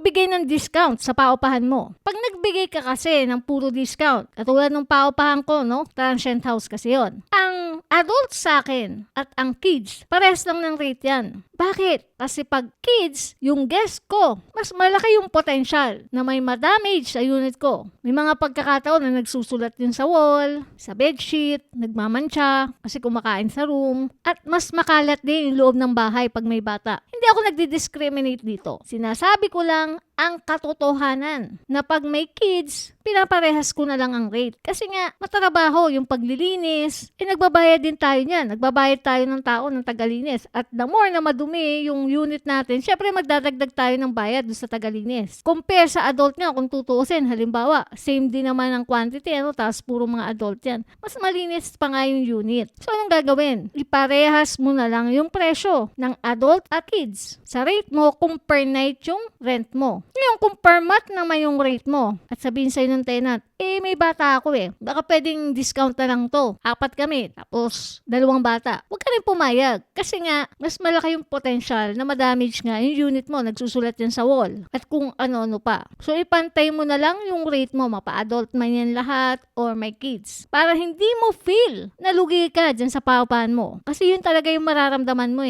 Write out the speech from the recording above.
magbigay ng discount sa paupahan mo. Pag nagbigay ka kasi ng puro discount, katulad ng paupahan ko, no? Transient house kasi yon. Ang adult sa akin at ang kids, pares lang ng rate yan. Bakit? Kasi pag kids, yung guest ko, mas malaki yung potential na may ma-damage sa unit ko. May mga pagkakataon na nagsusulat yun sa wall, sa bedsheet, nagmamantsa, kasi kumakain sa room, at mas makalat din yung loob ng bahay pag may bata. Hindi ako nagdi-discriminate dito. Sinasabi ko lang ang katotohanan na pag may kids, pinaparehas ko na lang ang rate. Kasi nga, matrabaho yung paglilinis. Nagbabayad din tayo niyan. Nagbabayad tayo ng tao ng tagalinis. At the more na madumi yung unit natin, syempre magdadagdag tayo ng bayad doon sa tagalinis. Compare sa adult nga, kung tutuusin, halimbawa, same din naman ang quantity, tapos puro mga adult yan. Mas malinis pa nga yung unit. So, anong gagawin? Iparehas mo na lang yung presyo ng adult at kids. Sa rate mo, kung per night yung rent mo. Ngayon, kung per month naman yung rate mo, at sabihin sa'yo ng tenant, may bata ako baka pwedeng discount na lang to. 4 kami, tapos 2 bata. Huwag ka rin pumayag. Kasi nga, mas malaki yung potential na ma-damage nga yung unit mo, nagsusulat yan sa wall. At kung ano-ano pa. So, ipantay mo na lang yung rate mo, mapa-adult man yan lahat, or may kids. Para hindi mo feel na lugi ka dyan sa paupahan mo. Kasi yun talaga yung mararamdaman mo